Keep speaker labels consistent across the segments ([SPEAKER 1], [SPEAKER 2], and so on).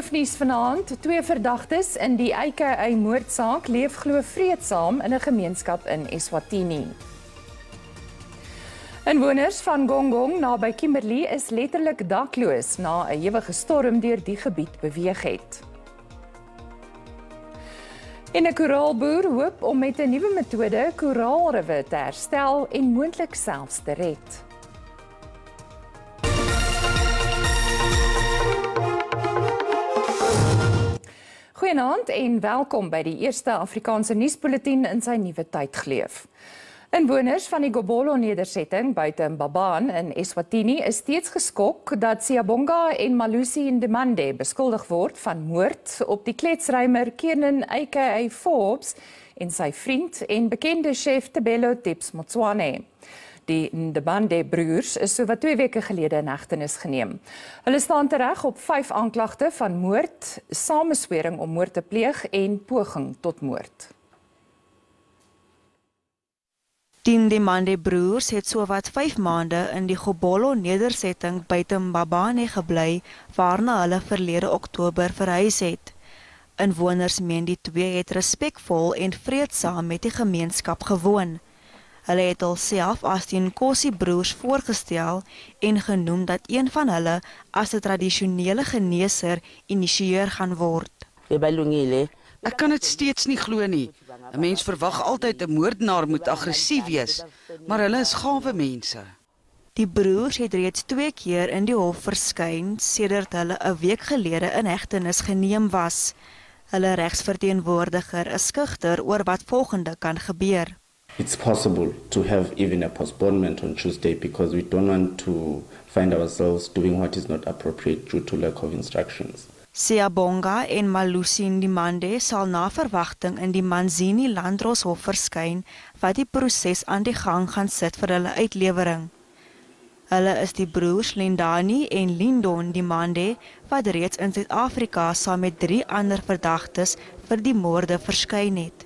[SPEAKER 1] Hoofnuus vanaand, 2 verdagtes in die moordsaak leef glo vreedsaam in 'n gemeenskap in Eswatini. Inwoners van Gongong naby Kimberley is letterlik dakloos na 'n ewige storm deur die gebied beweeg het. En 'n koraalboer hoop om met 'n nuwe metode koraalriwe te herstel en moontlik selfs te red. Goeienaand en welkom by die eerste Afrikaanse nuusbulletin in sy nuwe tydgleuf. Inwoners van die Gobolo-nedersetting buite Mbabane in Eswatini is steeds geskok dat Siyabonga en Malusi Ndimande beskuldig word van moord op die kletsrymer Kiernan aka Forbes en sy vriend en bekende chef Tebelo Tips Motswane. Die Ndimande broers is sowat 2 weke gelede in hegtenis geneem. Hulle staan tereg op 5 aanklagte van moord, sameswering om moord te pleeg en poging tot moord.
[SPEAKER 2] Die Ndimande broers het sowat 5 maande in die Gobolo-nedersetting buite Mbabane gebly, waarna hulle verlede Oktober verhuis het. Inwoners meen die 2 het respekvol en vreedsaam met die gemeenskap gewoon. Hulle het alself as die Nkosi broers voorgestel en genoem dat een van hulle as 'n tradisionele geneeser initieer gaan word.
[SPEAKER 3] Ek kan dit steeds nie glo nie. 'n Mens verwag altyd 'n moordenaar moet aggressief wees, maar hulle is gawe mense.
[SPEAKER 2] Die broers het reeds 2 keer in die hof verskyn sedert hulle 'n week gelede in hegtenis geneem was. Hulle regsverteenwoordiger is skugter oor wat volgende kan gebeur.
[SPEAKER 4] It's possible to have even a postponement on Tuesday because we don't want to find ourselves doing what is not appropriate due to lack of instructions.
[SPEAKER 2] Siyabonga en Malusi Ndimande sal na verwagting in die Manzini Landdroshof verskyn wat die proses aan die gang gaan sit vir hulle uitlewering. Hulle is die broers Lindani en Lindo Ndimande wat reeds in Suid-Afrika saam met 3 ander verdagtes vir die moorde verskyn het.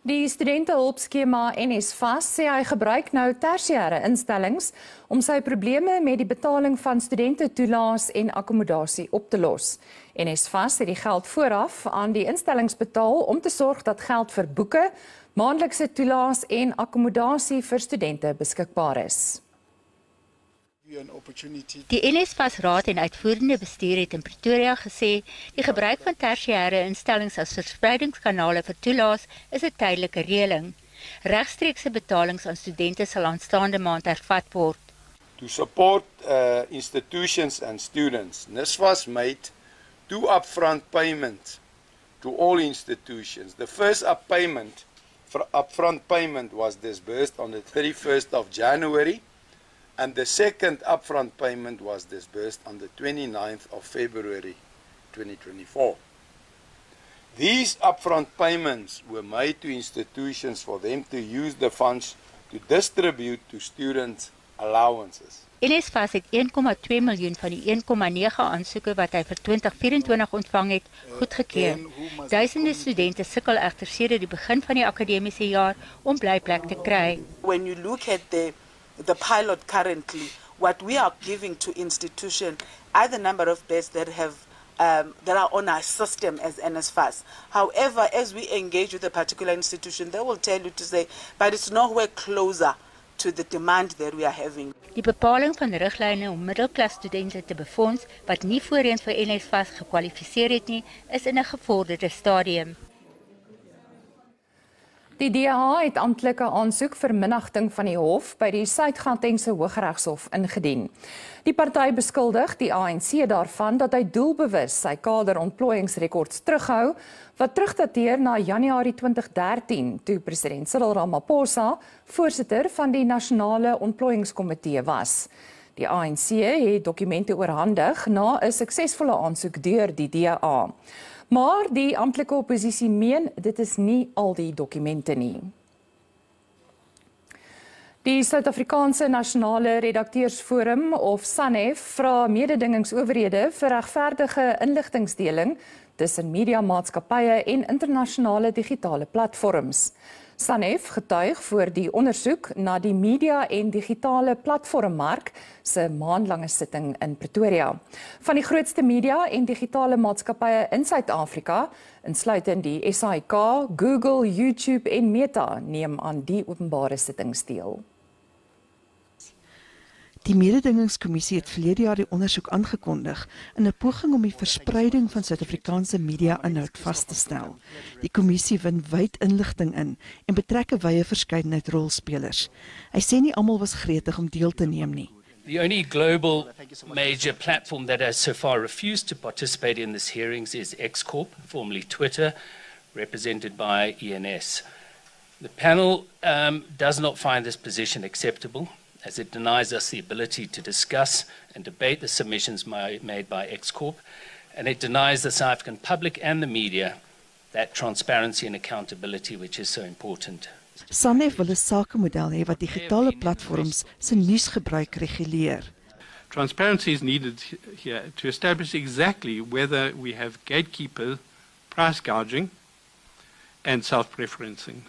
[SPEAKER 1] Die studentehulpskema NSFAS sê hy gebruik nou tersiêre instellings om sy probleme met die betaling van studentetoelaas en akkommodasie op te los. NSFAS het die geld vooraf aan die instellings betaal om te sorg dat geld vir boeke, maandelikse toelaas en akkommodasie vir studente beskikbaar is.
[SPEAKER 5] Die NSFAS Raad en uitvoerende bestuur het in Pretoria gesê die gebruik van tersiêre instellings as verspreidingskanale vir toelaas is 'n tydelike reëling. Regstreekse betalings aan studente sal aanstaande maand hervat word.
[SPEAKER 6] To support institutions and students, NSFAS made 2 upfront payments to all institutions. The first upfront payment was disbursed on the 31st of January. And the second upfront payment was disbursed on the 29th of February 2024. These upfront payments were made to institutions for them to use the funds to distribute to students' allowances.
[SPEAKER 5] NSFAS het 1,2 miljoen van die 1,9 aansoeke wat hy vir 2024 ontvang het, goedgekeur. Duisende studente sukkel egter sedert die begin van die akademiese jaar om blyplek te kry.
[SPEAKER 7] When you look at the pilot currently, what we are giving to institutions are the number of beds that are on our system as NSFAS. However, as we engage with a particular institution, they will tell you to say, but it's nowhere closer to the demand that we are having.
[SPEAKER 5] Die bepaling van riglyne om middelklas studente te befonds wat nie voorheen vir NSFAS gekwalifiseer het nie, is in 'n gevorderde stadium.
[SPEAKER 1] Die DA het amptelike aansoek vir minagting van die hof by die Suid-Gautengse Hooggeregshof ingedien. Die party beskuldig die ANC daarvan dat hy doelbewus sy kaderontplooiingsrekords terughou, wat terugdateer na Januarie 2013, toe president Cyril Ramaphosa voorsitter van die Nasionale Ontplooiingskomitee was. Die ANC het dokumente oorhandig na 'n suksesvolle aansoek deur die DA. Maar die amptelike oppositie meen dit is nie al die dokumente nie. Die Suid-Afrikaanse Nasionale Redakteursforum of SANEF vra mededingingsowerhede vir regverdige inligtingsdeling tussen mediamaatskappye en internasionale digitale platforms. SANEF getuig voor die ondersoek na die media- en digitale platformmark se maandlange sitting in Pretoria. Van die grootste media- en digitale maatskappye in Suid-Afrika, insluitend die SAIK, Google, YouTube en Meta, neem aan die openbare sittings deel.
[SPEAKER 8] Die mededingingskommissie het verlede jaar die ondersoek aangekondig in 'n poging om die verspreiding van Suid-Afrikaanse media-inhoud vas te stel. Die kommissie win wyd inligting in en betrek 'n wye verskeidenheid rolspelers. Hy sê nie almal was gretig om deel te neem nie.
[SPEAKER 9] The only global major platform that has so far refused to participate in this hearings is X Corp, formerly Twitter, represented by ENS. The panel does not find this position acceptable, as it denies us the ability to discuss and debate the submissions made by X Corp, and it denies the South African public and the media that transparency and accountability which is so important.
[SPEAKER 8] SANEF wil 'n sakemodel hê wat digitale platforms se nuusgebruik reguleer.
[SPEAKER 10] Transparency is needed here to establish exactly whether we have gatekeeper price gouging and self-preferencing.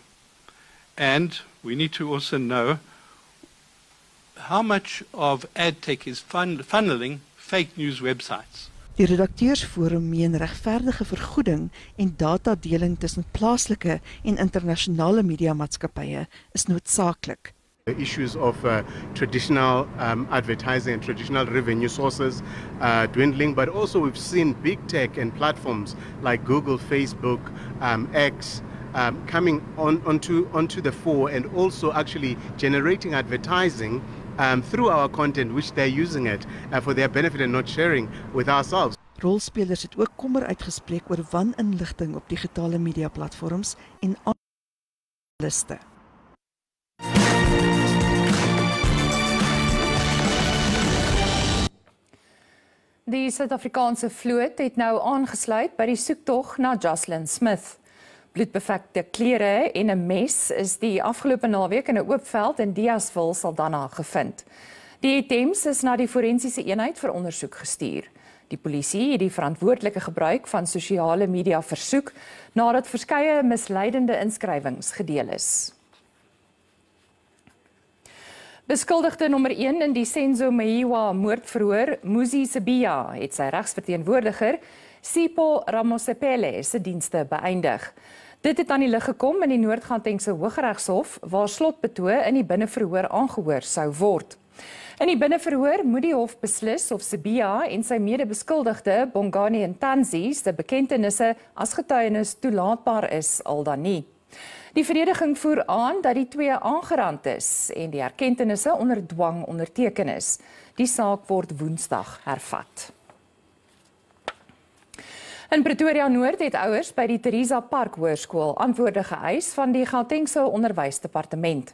[SPEAKER 10] And we need to also know how much of ad tech is funneling fake news websites.
[SPEAKER 8] Die redakteursforum meen regverdige vergoeding en datadeling tussen plaaslike en internasionale mediamaatskappye is noodsaaklik.
[SPEAKER 11] The issues of traditional advertising and traditional revenue sources dwindling, but also we've seen big tech and platforms like Google, Facebook, X coming onto the fore and also actually generating advertising through our content, which they're using it for their benefit and not sharing with ourselves.
[SPEAKER 8] Rolspelers het ook kommer uitgespreek oor waninligting op digitale mediaplatforms en aanliste.
[SPEAKER 1] Die Suid-Afrikaanse vloot het nou aangesluit by die soektog na Jocelyn Smith. Bloedbevlekte klere en 'n mes is die afgelope naweek in 'n oop veld in Diasville Saldanha gevind. Die items is na die forensiese eenheid vir ondersoek gestuur. Die polisie het die verantwoordelike gebruik van sosiale media versoek nadat verskeie misleidende inskrywings gedeel is. Beskuldigde nommer 1 in die Senzo Mahiwa moordverhoor, Muzi Sibiya, het sy regsverteenwoordiger Sipho Ramosepele se dienste beëindig. Dit het aan die lig gekom in die Noord-Gautengse Hooggeregshof waar slotbetoë in die binneverhoor aangehoor sou word. In die binneverhoor moet die hof beslis of Sibiya en sy medebeskuldigde Bongani en Tanzi se bekentenisse as getuienis toelaatbaar is al dan nie. Die verdediging voer aan dat die twee aangerand is en die erkentenisse onder dwang onderteken is. Die saak word Woensdag hervat. In Pretoria Noord het ouers by die Theresa Park Hoërskool antwoorde geëis van die Gautengse Onderwysdepartement.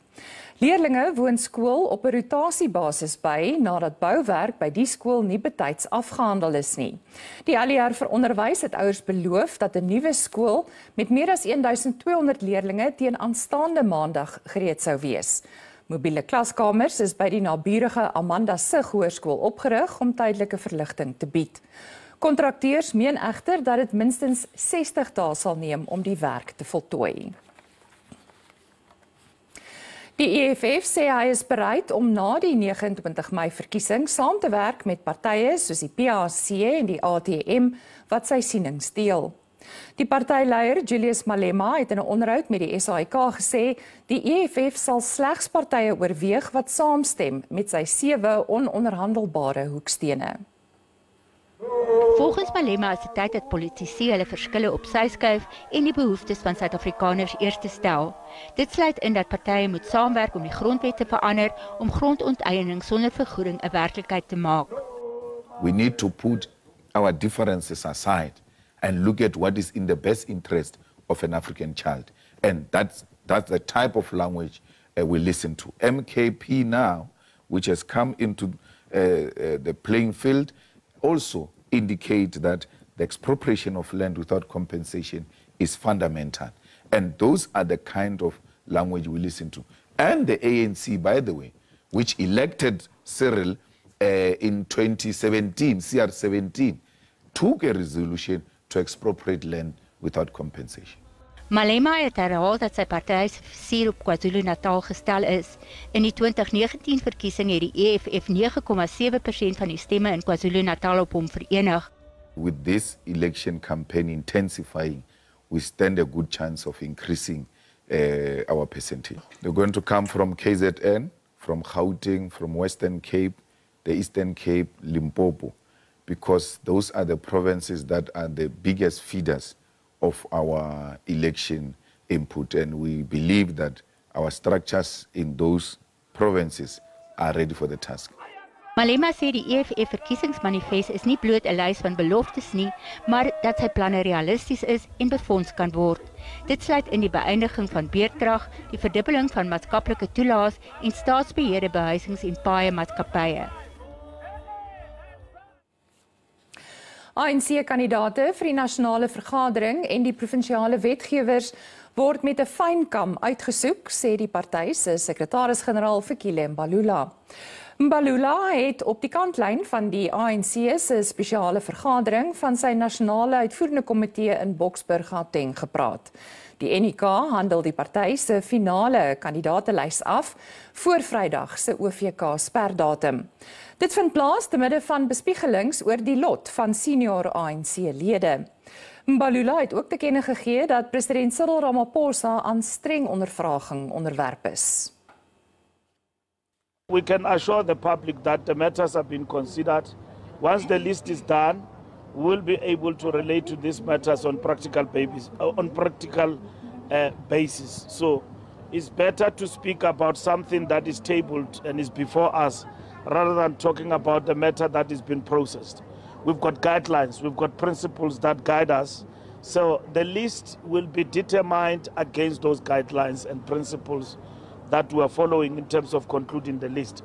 [SPEAKER 1] Leerlinge woon skool op 'n rotasiebasis by nadat bouwerk by die skool nie betyds afgehandel is nie. Die ALR vir onderwys het ouers beloof dat 'n nuwe skool met meer as 1200 leerlinge teen aanstaande maandag gereed sou wees. Mobiele klaskamers is by die naburige Amanda Sig Hoërskool opgerig om tydelike verligting te bied. Kontrakteurs meen egter dat dit minstens 60 dae sal neem om die werk te voltooi. Die EFF sê hy is bereid om na die 29 Mei verkiesing saam te werk met partye soos die PAC en die ATM wat sy sienings deel. Die partyleier Julius Malema het in 'n onderhoud met die SAIK gesê die EFF sal slegs partye oorweeg wat saamstem met sy 7 ononderhandelbare hoekstene.
[SPEAKER 5] Volgens Malema is dit tyd dat politici hulle verskille op sy skuif en die behoeftes van Suid-Afrikaners eers te stel. Dit sluit in dat partye moet saamwerk om die grondwet te verander om grondonteeneming sonder vergoeding 'n werklikheid te maak.
[SPEAKER 12] We need to put our differences aside and look at what is in the best interest of an African child. And that's the type of language we listen to. MKP now, which has come into the playing field, also indicate that the expropriation of land without compensation is fundamental. And those are the kind of language we listen to. And the ANC, by the way, which elected Cyril in 2017, CR17, took a resolution to expropriate land without compensation.
[SPEAKER 5] Malema het herhaal dat sy party se vizier op KwaZulu-Natal gestel is. In die 2019 verkiesing het die EFF 9,7% van die stemme in KwaZulu-Natal op hom verenig.
[SPEAKER 12] With this election campaign intensifying, we stand a good chance of increasing our percentage. They're going to come from KZN, from Gauteng, from Western Cape, the Eastern Cape, Limpopo, because those are the provinces that are the biggest feeders of our election input, and we believe that our structures in those provinces are ready for the task.
[SPEAKER 5] Malema sê die EFF verkiesingsmanifest is nie bloot 'n lys van beloftes nie, maar dat sy planne realisties is en befonds kan word. Dit sluit in die beëindiging van beerdkrag, die verdubbeling van maatskaplike toelaas en staatsbeheerde behuisings- en paaie-maatskappye.
[SPEAKER 1] ANC-kandidate vir die nasionale vergadering en die provinsiale wetgewers word met 'n fynkam uitgesoek, sê die party se sekretaris-generaal Fikile Mbalula. Mbalula het op die kantlyn van die ANC se spesiale vergadering van sy nasionale uitvoerende komitee in Boksburg, Gauteng gepraat. Die NEK handel die party se finale kandidaatelys af voor Vrydag se OVK sperdatum. Dit vind plaas te midde van bespiegelings oor die lot van senior ANC-lede. Mbalula het ook te kenne gegee dat president Cyril Ramaphosa aan streng ondervraging onderwerp is.
[SPEAKER 13] We can assure the public that the matters have been considered. Once the list is done, we will be able to relate to these matters on practical basis. So it's better to speak about something that is tabled and is before us, rather than talking about the matter that has been processed. We've got guidelines, we've got principles that guide us. So the list will be determined against those guidelines and principles that we are following in terms of concluding the list.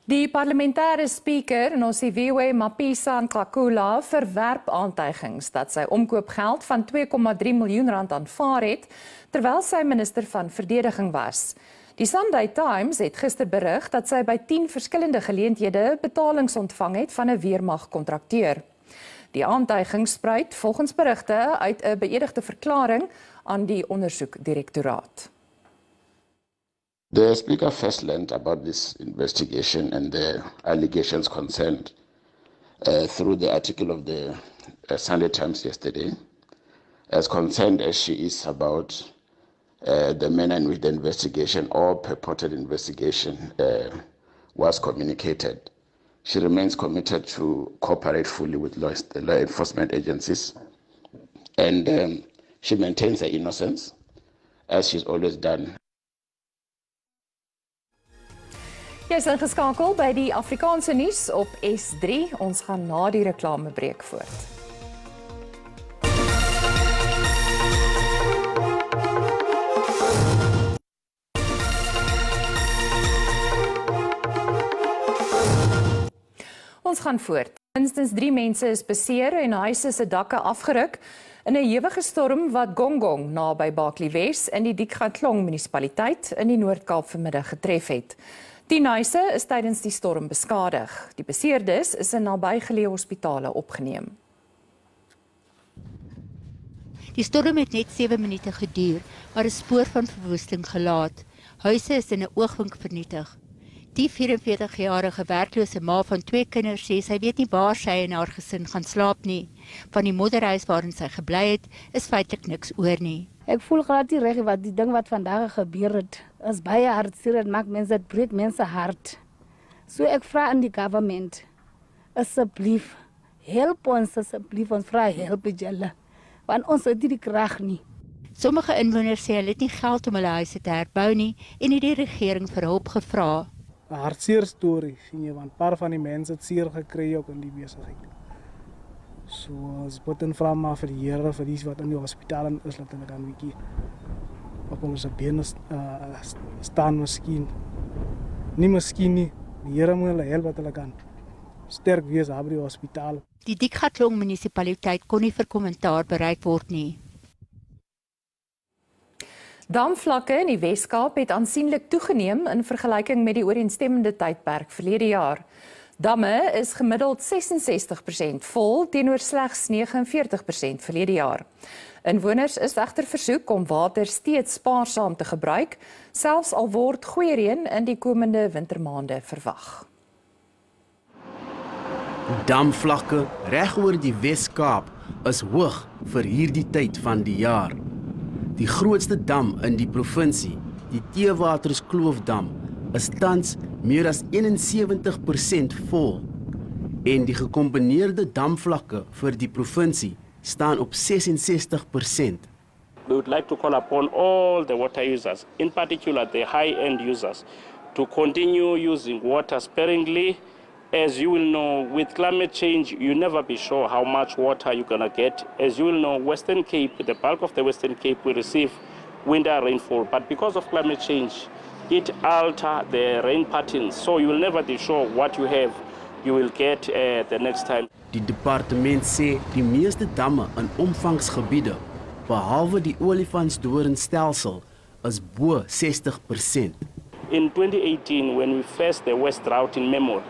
[SPEAKER 1] Die parlementêre speaker, Nosiviwe Mapisa-Nqakula, verwerp aantuigings dat sy omkoopgeld van 2,3 miljoen rand aanvaar het, terwyl sy minister van verdediging was. Die Sunday Times het gister berig dat sy by 10 verskillende geleenthede betalings ontvang het van 'n weermagkontrakteur. Die aantuiging spruit volgens berigte uit 'n beëdigde verklaring aan die ondersoekdirektoraat.
[SPEAKER 4] The Speaker first learned about this investigation and the allegations concerned through the article of the Sunday Times yesterday. As concerned as she is about the manner in which the investigation or purported investigation was communicated, she remains committed to cooperate fully with the law enforcement agencies, and she maintains her innocence, as she's always done.
[SPEAKER 1] Jy is ingeskakel by die Afrikaanse Nuus op S3. Ons gaan na die reklamebreek voort. Ons gaan voort. Minstens 3 mense is beseer en huise se dakke afgeruk in 'n ewige storm wat Gongong naby Baklie Wes in die Dikgatlong munisipaliteit in die Noord-Kaap vanmiddag getref het. 10 huise is tydens die storm beskadig. Die beseerdes is in nabygeleë hospitale opgeneem.
[SPEAKER 5] Die storm het net 7 minute geduur, maar 'n spoor van verwoesting gelaat. Huise is in 'n oogwink vernietig. Die 44-jarige werklose ma van 2 kinders sê sy weet nie waar sy en haar gesin gaan slaap nie. Van die modderhuis waarin sy gebly het, is feitelik niks oor nie.
[SPEAKER 14] Ek voel glad nie reg wat die ding wat vandag gebeur het. Is baie hartseer, dit maak mense, dit breek mense hart. So ek vra aan die government, asseblief, help ons asseblief, ons vra help julle, want ons het die krag nie.
[SPEAKER 5] Sommige inwoners sê hulle het nie geld om hulle huise te herbou nie en het die regering vir hulp gevra.
[SPEAKER 15] 'n hartseer storie, sien jy, want 'n paar van die mense het seer gekry ook in die besigheid. So ons moet dan vra maar vir die Here vir die wat in die hospitaal is, laat hulle dan bietjie op ons bene staan miskien. Nie miskien nie, die Here moet hulle help wat hulle kan. Sterk wees daar by die hospitaal.
[SPEAKER 5] Die Dikgatlong munisipaliteit kon nie vir kommentaar bereik word nie.
[SPEAKER 1] Damvlakke in die Wes-Kaap het aansienlik toegeneem in vergelyking met die ooreenstemmende tydperk verlede jaar. Damme is gemiddeld 66% vol teenoor slegs 49% verlede jaar. Inwoners is egter versoek om water steeds spaarsaam te gebruik, selfs al word goeie reën in die komende wintermaande verwag.
[SPEAKER 16] Damvlakke reg oor die Wes-Kaap is hoog vir hierdie tyd van die jaar. Die grootste dam in die provinsie, die Theewaterskloofdam, is tans meer as 71% vol. En die gekombineerde damvlakke vir die provinsie staan op 66%.
[SPEAKER 13] We would like to call upon all the water users, in particular the high-end users, to continue using water sparingly. As you will know, with climate change, you never be sure how much water you're going to get. As you will know, Western Cape, the bulk of the Western Cape will receive winter rainfall. But because of climate change, it alters the rain patterns. So you will never be sure what you have, you will get the next time.
[SPEAKER 16] Die departement sê die meeste damme in omvangsgebiede, behalwe die olifantsdoornstelsel, is bo 60%.
[SPEAKER 13] In 2018, when we faced the worst drought in memory,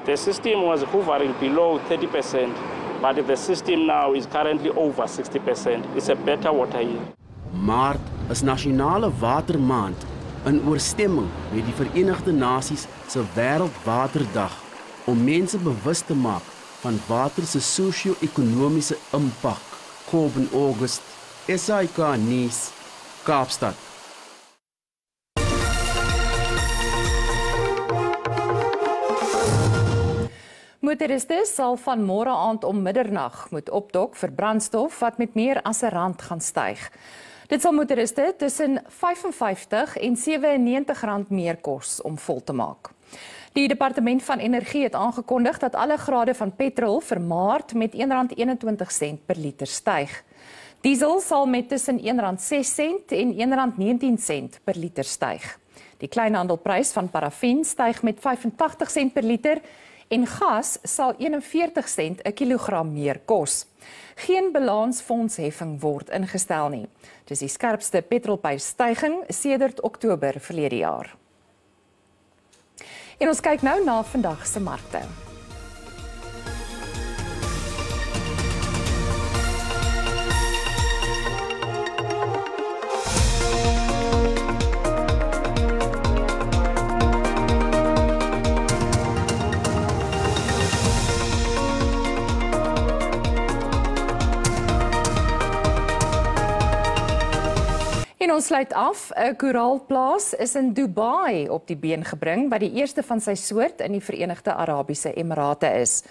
[SPEAKER 13] the system was hovering below 30%, but the system now is currently over 60%. It's a better water yield.
[SPEAKER 16] Maart is nasionale watermaand in ooreenstemming met die Verenigde Nasies se Wêreldwaterdag om mense bewus te maak van water se sosio-ekonomiese impak. Corbin August, SABC Nuus, Kaapstad.
[SPEAKER 1] Motoriste sal van môre aand om middernag moet opdok vir brandstof wat met meer as R1 gaan styg. Dit sal motoriste tussen R55 en R97 meer kos om vol te maak. Die Departement van Energie het aangekondig dat alle grade van petrol vir Maart met R1.21 per liter styg. Diesel sal met tussen R1.06 en R1.19 per liter styg. Die kleinhandelprys van parafin styg met 85 sent per liter en gas sal 41 sent 'n kilogram meer kos. Geen balansfondsheffing word ingestel nie. Dis die skerpste petrolprysstyging sedert Oktober verlede jaar. En ons kyk nou na vandag se markte. En ons sluit af, 'n koraalplaas is in Dubai op die been gebring, wat die eerste van sy soort in die Verenigde Arabiese Emirate is.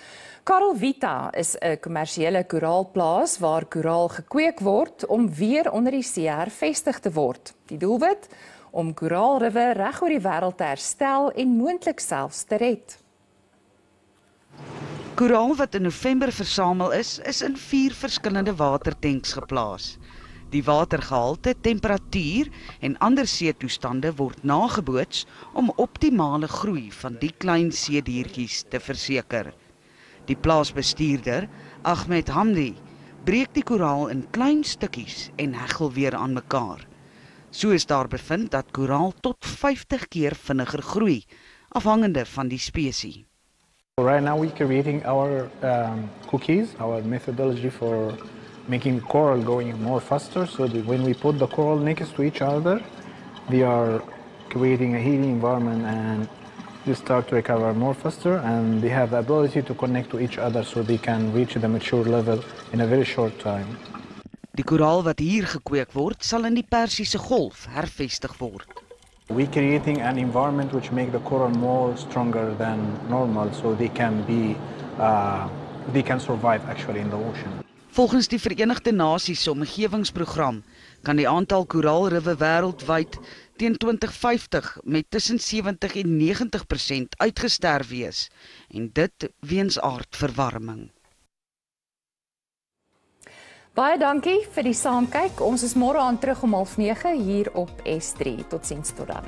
[SPEAKER 1] Karel Vita is 'n kommersiële koraalplaas waar koraal gekweek word om weer onder die see hervestig te word. Die doelwit? Om koraalriwe reg oor die wêreld te herstel en moontlik selfs te red.
[SPEAKER 3] Koraal wat in November versamel is in 4 verskillende watertanks geplaas. Die watergehalte, temperatuur en ander seetoestande word nageboots om optimale groei van die klein seediertjies te verseker. Die plaasbestuurder, Ahmed Hamdi, breek die koraal in klein stukkies en hegel weer aan mekaar. So is daar bevind dat koraal tot 50 keer vinniger groei, afhangende van die spesies.
[SPEAKER 17] Right now we're creating our cookies, our methodology for making coral going more faster, so that when we put the coral next to each other, they are creating a healing environment and they start to recover more faster, and they have the ability to connect to each other so they can reach the mature level in a very short time.
[SPEAKER 3] Die koraal wat hier gekweek word, sal in die Persiese Golf hervestig word.
[SPEAKER 17] We're creating an environment which make the coral more stronger than normal, so they can survive actually in the ocean.
[SPEAKER 3] Volgens die Verenigde Nasies se omgewingsprogram kan die aantal koraalriwe wêreldwyd teen 2050 met tussen 70 en 90% uitgesterf wees, en dit weens aardverwarming.
[SPEAKER 1] Baie dankie vir die saamkyk. Ons is môre aan terug om 8:30 hier op S3. Totsiens tot dan.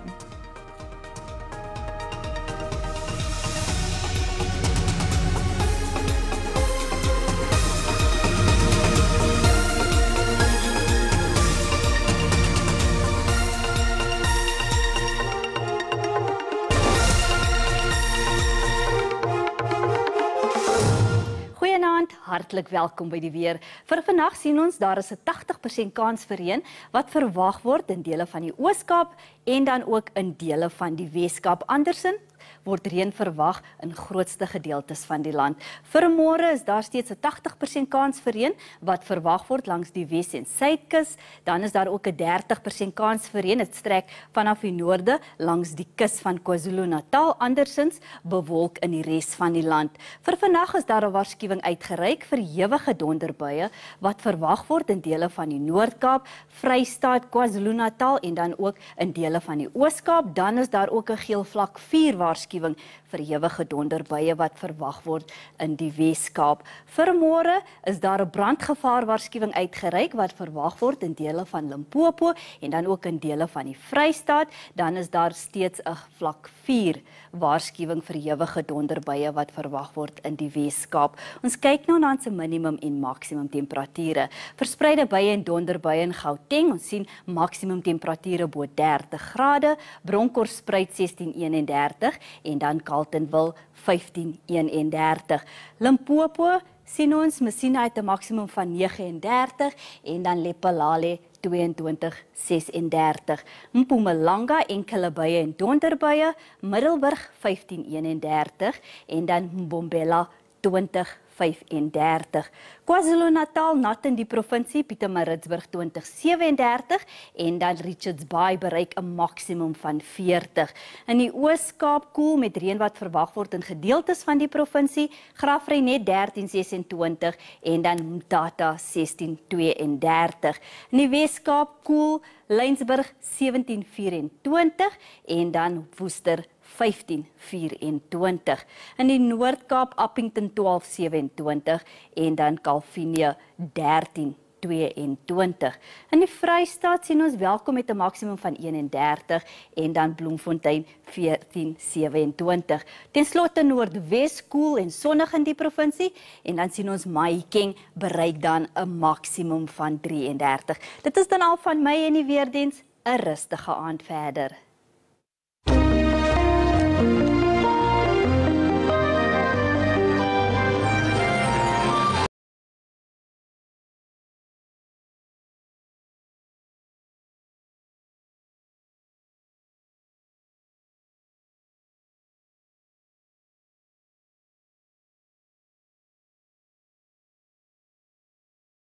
[SPEAKER 18] hartlik welkom by die weer. Vir vandag sien ons daar is 'n 80% kans vir reën wat verwag word in dele van die Oos-Kaap en dan ook in dele van die Wes-Kaap. Andersin word reën verwag in grootste gedeeltes van die land. Vir môre is daar steeds 'n 80% kans vir reën wat verwag word langs die Wes- en Suidkus. Dan is daar ook 'n 30% kans vir reën. Dit strek vanaf die noorde langs die kus van KwaZulu-Natal. Andersins bewolk in die res van die land. Vir vandag is daar 'n waarskuwing uitgereik vir ewige donderbuie wat verwag word in dele van die Noord-Kaap, Vrystaat, KwaZulu-Natal en dan ook in dele van die Oos-Kaap. Dan is daar ook 'n geel vlak 4 waarskuwing vir ewige donderbuie wat verwag word in die Wes-Kaap. Vir môre is daar 'n brandgevaar waarskuwing uitgereik wat verwag word in dele van Limpopo en dan ook in dele van die Vrystaat. Dan is daar steeds 'n vlak 4 waarskuwing vir ewige donderbuie wat verwag word in die Wes-Kaap. Ons kyk nou na ons minimum en maksimum temperature. Verspreide buie en donderbuie in Gauteng. Ons sien maksimum temperature bo 30 grade, Bronkhorstspruit 16:31 en dan Carletonville 15:31. Limpopo sien ons Messina het 'n maksimum van 39 en dan Lephalale 22:36. Mpumalanga enkele buie en donderbuie, Middelburg 15:31 en dan Mbombela 20:35. KwaZulu-Natal nat in die provinsie, Pietermaritzburg 20:37 en dan Richards Bay bereik 'n maksimum van 40. In die Oos-Kaap koel met reën wat verwag word in gedeeltes van die provinsie, Graaff-Reinet 13:26 en dan Mthatha 16:32. In die Wes-Kaap koel, Laingsburg 17:24 en dan Woester 15:24. In die Noord-Kaap Appington 12:27 en dan Kalvinia 13:22. In die Vrystaat sien ons welkom met 'n maksimum van 31 en dan Bloemfontein 14:27. Ten slotte Noordwes koel en sonnig in die provinsie en dan sien ons Mahikeng bereik dan 'n maksimum van 33. Dit is dan al van my en die weerdiens. 'n Rustige aand verder.